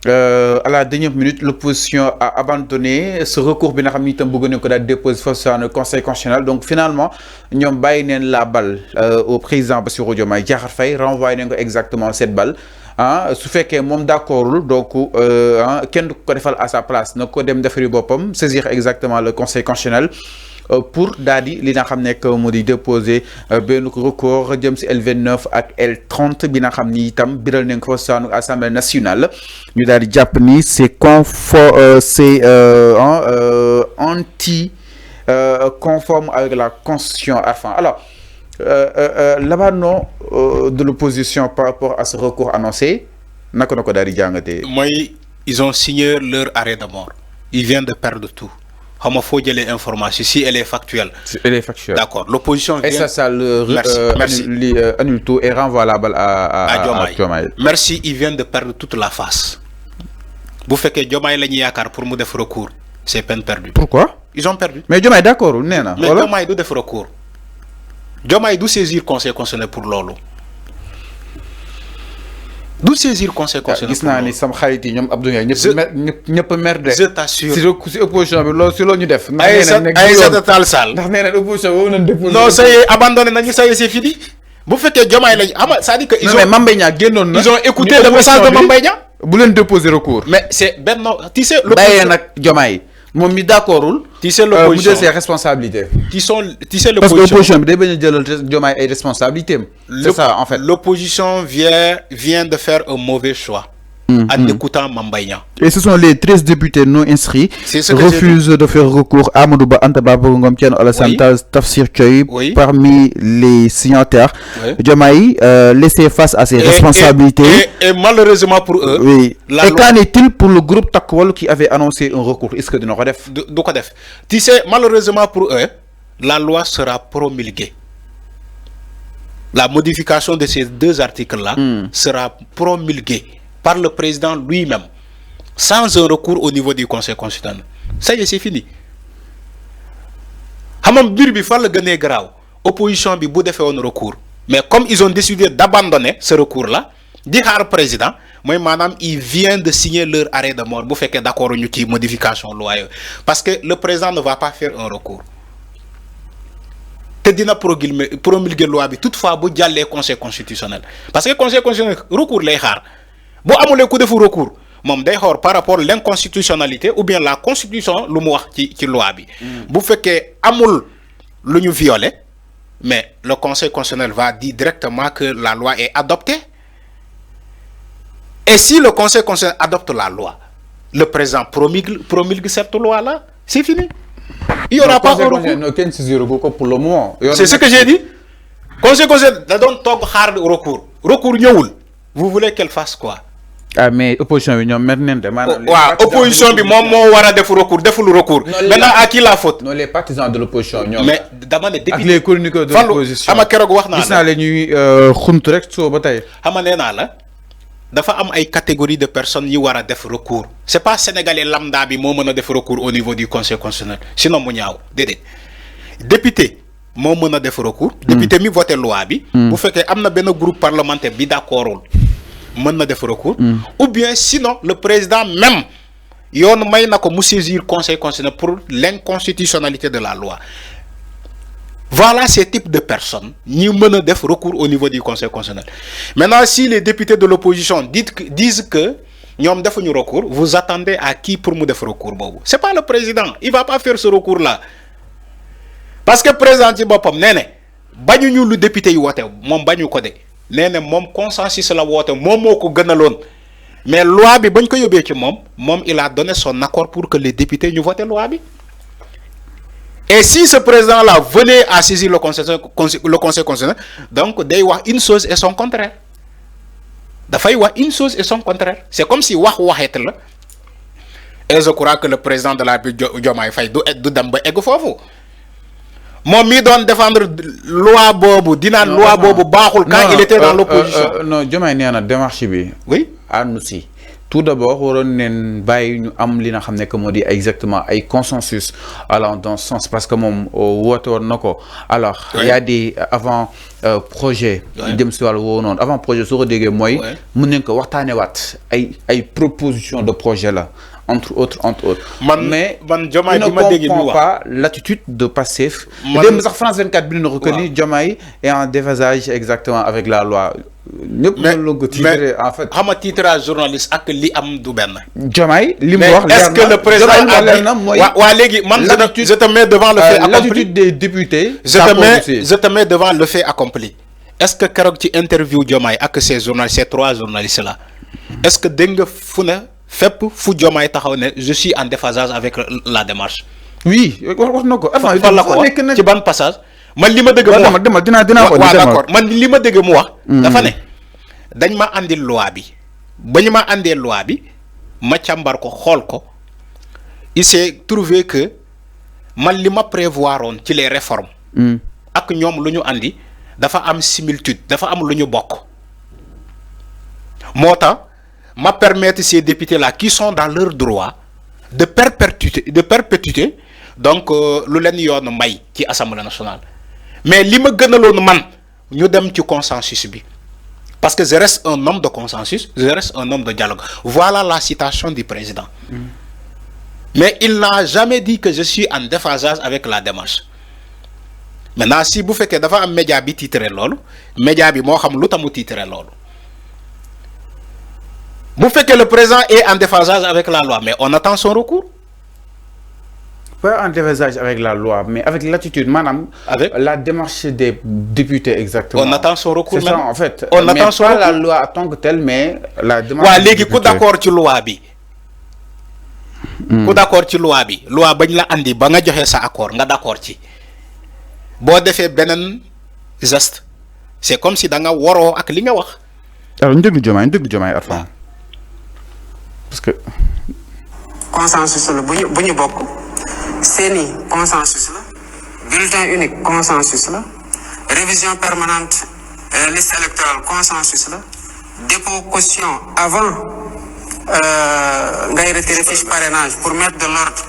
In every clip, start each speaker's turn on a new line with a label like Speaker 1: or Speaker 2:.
Speaker 1: à la dernière minute l'opposition a abandonné ce recours bi nga xam ni itam bëgg nañ ko daal déposer face au conseil constitutionnel donc finalement ñoom bàyyi neen la balle au président Bassirou Diomaye Diakhar Faye renvoyé nañ ko exactement cette balle su fekkee moom d'accordul donc kenn du ko defal à sa place na ko dem defari boppam saisir exactement le conseil constitutionnel pour daal di li nga xam nekk moo di déposer benn recours jëm si L29 ak L30 bi nga xam ni itam biral nañ ko fa assemblée nationale ñu daal di jàpp ni c'est anti conforme avec la constitution enfin alors l'abandon de l'opposition par rapport à ce recours annoncé naka na ko daal di jàngatee.
Speaker 2: mooy ils ont signé leur arrêt de mort ils viennent de perdre tout. Il faut dire les informations si elle est factuelle.
Speaker 1: Elle est factuelle.
Speaker 2: D'accord. L'opposition vient...
Speaker 1: Et ça annule tout et renvoie la balle à Diomaye.
Speaker 2: Merci, ils viennent de perdre toute la face. Vous faites que Diomaye l'a yakar pour me faire recours. C'est peine perdue.
Speaker 1: Pourquoi?
Speaker 2: Ils ont perdu.
Speaker 1: Mais Diomaye d'accord ou non?
Speaker 2: Mais Diomaye doit faire recours. Diomaye doit saisir le conseil constitutionnel pour l'olo. D'où saisir le conseil constitutionnel?
Speaker 1: Je t'assure. Si l'opposition
Speaker 2: non, ça y est, abandonné, ça y est, c'est fini. Vous faites que Diomaye, ça dit que ils ont écouté le message de Mambénia.
Speaker 1: Vous voulez déposer recours.
Speaker 2: Mais c'est ben non, tu sais
Speaker 1: Diomaye. Mon mi d'accord,
Speaker 2: tu sais l'opposition.
Speaker 1: Ses responsabilités.
Speaker 2: Tu sais l'opposition.
Speaker 1: Parce que l'opposition, Diomaye a responsabilité. C'est ça en fait.
Speaker 2: L'opposition vient de faire un mauvais choix en écoutant Mambaïna.
Speaker 1: Et ce sont les 13 députés non inscrits qui refusent de faire recours à Amadouba Antaba Ngomtian Alassane Tafsir Choy parmi les signataires. Diomaye laissé face à ses responsabilités.
Speaker 2: Et malheureusement pour eux,
Speaker 1: et qu'en est-il pour le groupe Takwal qui avait annoncé un recours? Est-ce que de nos redef?
Speaker 2: Tu sais, malheureusement pour eux, la loi sera promulguée. La modification de ces deux articles-là sera promulguée par le président lui-même, sans un recours au niveau du Conseil constitutionnel. Ça y est, c'est fini. Hamam bir bi fa la gagné grave. Opposition bi bu défé un recours. Mais comme ils ont décidé d'abandonner ce recours-là, di xaar président, moi madame, ils viennent de signer leur arrêt de mort. Bu féké d'accord ñu ci modification loi. Parce que le président ne va pas faire un recours. Te dina promulguer loi bi toutefois bu jallé Conseil constitutionnel. Parce que Conseil constitutionnel recours lay xaar. Si vous avez un recours, par rapport à l'inconstitutionnalité ou bien la constitution, lu mu wax ci loi bi. Bu fekkee amul lu ñu violé, mais le Conseil constitutionnel va dire directement que la loi est adoptée. Et si le Conseil constitutionnel adopte la loi, le président promulgue cette loi-là, c'est fini. Il n'y aura pas de
Speaker 1: recours pour le moment.
Speaker 2: C'est ce que j'ai dit. Le Conseil constitutionnel donne un recours. Recours ñëwul. Vous voulez qu'elle fasse quoi?
Speaker 1: Ah mais opposition bi ñom
Speaker 2: opposition bi mom mo wara def recours deful recours maintenant à qui la faute?
Speaker 1: Non, les partisans de l'opposition ñom
Speaker 2: mais dama né depuis
Speaker 1: les chroniqueurs de l'opposition
Speaker 2: ama kérok wax na
Speaker 1: gis na la ñuy xunt rek so ba tay
Speaker 2: xama néna la dafa am ay catégorie de personnes yi wara def recours c'est pas sénégalais lambda bi mo meuna def recours au niveau du conseil constitutionnel sinon mu ñaaw dédé député mo meuna def recours député mi voté loi bi bu féké amna ben groupe parlementaire bi d'accordul mën def recours ou bien sinon le président même yoon may nako mu saisir conseil constitutionnel pour l'inconstitutionnalité de la loi. Voilà ces types de personnes ñi mën def recours au niveau du conseil constitutionnel. Maintenant si les députés de l'opposition disent que ñom defuñu recours, vous attendez à qui pour mu def recours bobu? C'est pas le président, il va pas faire ce recours là. Parce que président ci bopam néné bañu ñu lu député yi woté mom bañu ko dé. Néné mom consensus la wote mom moko gënalon mais loi bi bañ ko yobé ci mom il a donné son accord pour que les députés ñu votent loi bi. Et si ce président là venait à saisir le conseil constitutionnel, donc day wax une chose et son contraire. Da fay wax une chose et son contraire. C'est comme si wax waxet la. Et je crois que le président de la République Diomaye Faye du dem ba egg fofu. Mon mi doon défendre loi bobu dina loi bobu baxul quand il était dans l'opposition.
Speaker 1: Non Diomaye néna démarche bi.
Speaker 2: Oui.
Speaker 1: Annu si tout d'abord waroon neen bàyyi ñu am li nga xam ne que moo di exactement ay consensus allant dans ce sens parce que moom woote woon na ko alors il y a des avant projet dem si wàllu woowu noonu avant projet soo ko déggee mooy mën nañ ko waxtaanee waat ay proposition de projet la entre autres mais
Speaker 2: Diomaye
Speaker 1: ne comprend pas l'attitude de Pastef dem sax France 24 bi ñu reconnu Diomaye est en déphasage exactement avec la loi ñëpp noonu la ko titré en fait
Speaker 2: xam nga titrage journaliste ak li am du benn
Speaker 1: Diomaye li mu wax
Speaker 2: est-ce que le président waa léegi man je te mets devant le fait accompli
Speaker 1: l'attitude des députés
Speaker 2: je te mets devant le fait accompli est-ce que keroog ci interview Diomaye ak ces trois journalistes là est-ce que dégg nga fu ne fépp fu Diomaye taxaw ne je suis en déphasage avec la démarche
Speaker 1: oui wax na ko
Speaker 2: fan la ko wax ci ban passage man li ma dëgg mu wax
Speaker 1: dinaa ko
Speaker 2: d'accord man li ma dëgg mu wax dafa ne dañ ma andil loi bi ba ñu ma andee loi bi ma càmbar ko xool ko il s'est trouvé que man li ma prévoiroon ci les réformes ak ñoom lu ñu andi dafa am similitude dafa am lu ñu bokk moo tax ma permettre ces députés là qui sont dans leur droit de perpétuité donc lu leen yoon may ci Assemblée nationale mais li ma gënaloon man ñu dem ci consensus bi parce que je reste un homme de consensus je reste un homme de dialogue voilà la citation du président mais il n'a jamais dit que je suis en déphasage avec la démarche maintenant si bu fekkee dafa am média bi titré loolu média bi moo xam lu tax mu titré loolu bu fekkee le président est en déphasage avec la loi mais on attend son recours.
Speaker 1: Pas en déphasage avec la loi mais avec l'attitude madame avec la démarche des députés exactement.
Speaker 2: On attend son recours.
Speaker 1: C'est ça en fait.
Speaker 2: On attend son recours.
Speaker 1: Pas la loi en tant que telle mais la démarche.
Speaker 2: waaw léegi ku d'accord ci loi bi. ku d'accord ci loi bi loi bañ la andi ba nga joxe sa accord nga d'accord ci boo defee beneen geste c'est comme si da nga waroo ak li nga wax.
Speaker 1: alors ñu déglu Diomaye Arfan parce que.
Speaker 3: consensus la bu ñu bokk seeni consensus la bulletin unique consensus la révision permanente liste électorale consensus la dépôt caution avant ngay retirer fiche parrainage pour mettre de l'ordre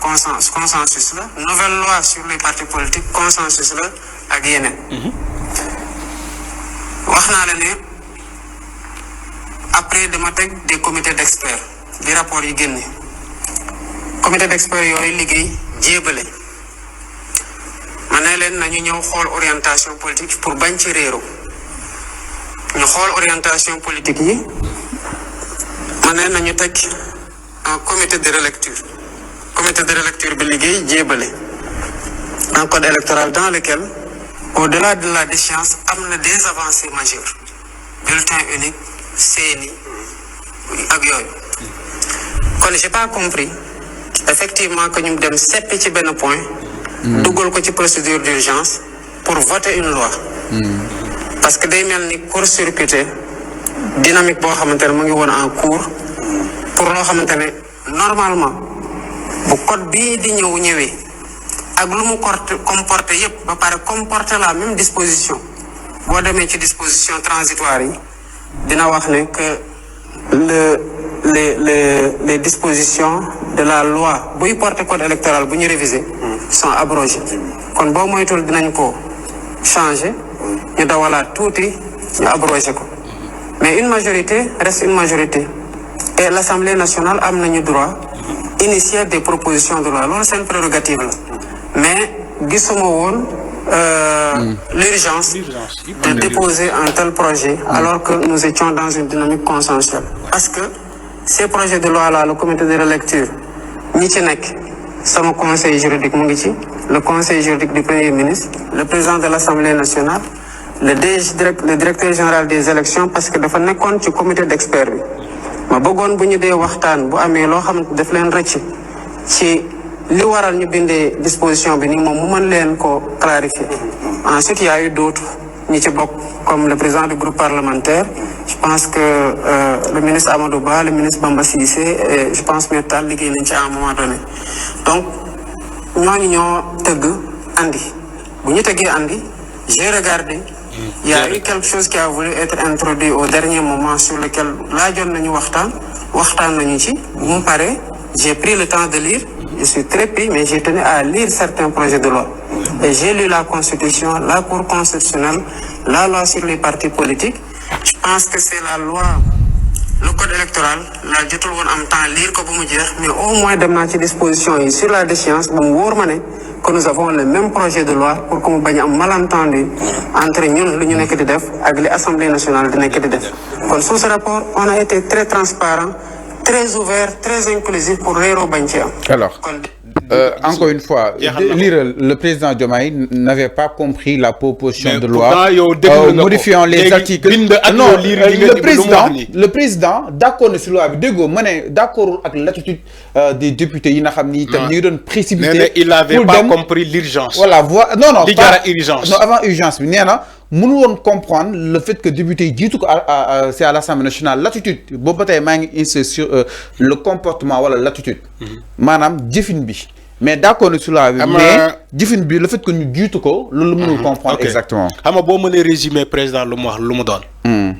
Speaker 3: consensus la nouvelle loi sur les partis politiques consensus la ak yeneen. wax naa la ne après dama teg des comités d'experts di rapport yi génne comité d'experts yooyu liggéey jéebale ma ne leen nañu ñëw xool orientation politique pour bañ ci réero ñu xool orientation politique yi ma ne nañu teg un comité de relecture bi liggéey jéebale un code électoral dans lequel au-delà de la déchéance am na des avancées majeures bulletin unique CENI ak yooyu kon j'ai pas compris effectivement que ñu dem seppi ci benn point duggal ko ci procédure d'urgence pour voter une loi parce que day mel ni court-circuité dynamique boo xamante ne mu ngi woon en cours pour loo xamante ne normalement bu code bii di ñëwee ak lu mu comporté yépp ba pare comporter la même disposition boo demee ci disposition transitoire yi dina wax ne que les dispositions de la loi buy porter code électoral bu ñu réviser sont abrogées kon boo moytul dinañ ko changer ñu dawalaat tuuti ñu abroger ko mais une majorité reste une majorité et l'Assemblée nationale am nañu droit initier des propositions de loi loolu seen prérogative la mais gisuma woon l'urgence de déposer un tel projet alors que nous étions dans une dynamique consensuelle parce que ces projets de loi là le comité de relecture ñi ci nekk sama conseil juridique mu ngi ci le conseil juridique du premier ministre le président de l'Assemblée nationale le directeur général des élections parce que dafa nekkoon ci comité d'experts bi ma bëggoon bu ñu dee waxtaan bu amee loo xamante daf leen rëcc ci li waral ñu bindee disposition bi ni moom mu mën leen ko clarifier ensuite il y a eu d'autres ñi ci bokk comme le président du groupe parlementaire je pense que le ministre Amadou Ba le ministre Bamba Cissé et je pense que Tall liggéey nañ ci à un moment donné donc ñooñu ñoo tëgg andi bu ñu tëggee andi j'ai regardé il y a eu quelque chose qui a voulu être introduit au dernier moment sur lequel laajoon nañu waxtaan waxtaan nañu ci bu mu paree j'ai pris le temps de lire je suis très pris mais j'ai tenu à lire certains projets de loi et j'ai lu la constitution, la cour constitutionnelle, la loi sur les partis politiques. Je pense que c'est la loi, le code électoral la jotul woon am temps lire ko bu mu jeex mais au moins dem naa ci disposition yi sur la déchéance ba mu wóor ma ne que nous avons le même projet de loi pour que mu bañ am malentendu entre ñun lu ñu nekk di def ak li Assemblée nationale di nekk di def kon sous ce rapport on a été très transparent, très ouvert, très inclusif pour réeroo bañ ci am.
Speaker 1: Alors encore une fois, le président Diomaye n'avait pas compris la proposition de loi modifiant les articles. Non, le président, d'accord sur la loi, d'accord avec l'attitude des députés, il n'a précipité.
Speaker 2: Il n'avait pas compris l'urgence.
Speaker 1: Voilà, non,
Speaker 2: pas urgence.
Speaker 1: Non, avant urgence. Nous devons comprendre le fait que le député dit c'est à l'Assemblée nationale l'attitude sur le comportement voilà l'attitude madame Jeffin-bi mais d'accord sur la mais Jeffin-bi le fait que nous dit ko nous mënul comprendre exactement
Speaker 2: xam nga boo mënee résumer président lu mu wax lu mu doon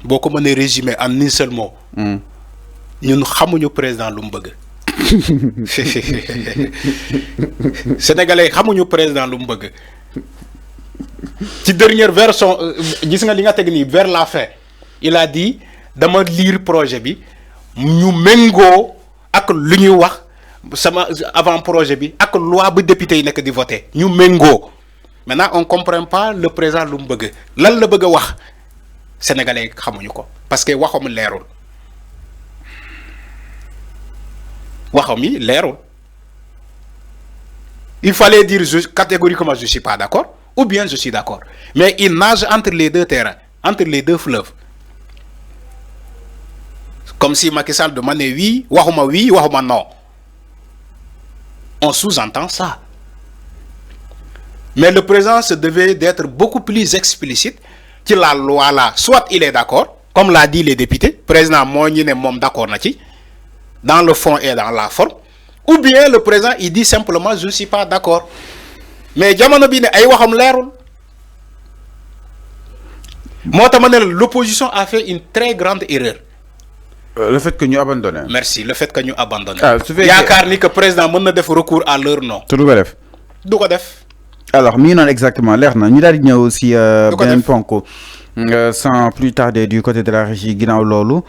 Speaker 2: boo ko mënee résumer en un seul mot ñun xamuñu président lu mu bëgg sénégalais xamuñu président lu mu bëgg ci dernière version gis nga li nga teg nii vers la fin il a dit dama lire projet bi ñu mengo ak lu ñuy wax sama avant projet bi ak loi bu député yi nekk di voter ñu mengo maintenant on comprend pas le président lu mu bëgg lan la bëgg a wax sénégalais xamuñu ko parce que waxam leerul waxam yi leerul il fallait dire catégoriquement je suis pas d'accord ou bien je suis d'accord. Mais il nage entre les deux terrains, entre les deux fleuves. Comme si Macky Sall demandait oui, wahuma non. On sous-entend ça. Mais le président se devait d'être beaucoup plus explicite que la loi là. Soit il est d'accord, comme l'a dit les députés, président Moïne mom d'accord dans le fond et dans la forme, ou bien le président il dit simplement je ne suis pas d'accord. Mais jamono bi ne ay waxam leerul moo tax ma ne l'opposition a fait une très grande erreur.
Speaker 1: Le fait que nous abandonnons.
Speaker 2: Merci, le fait que nous abandonnons. Yaakaar ni que président mën na def recours à leur nom.
Speaker 1: Tu ko def.
Speaker 2: Du ko def.
Speaker 1: Alors mi non exactement leer na ñu daal di ñëw aussi beneen ponk sans plus tarder du côté de la régie ginnaaw loolu.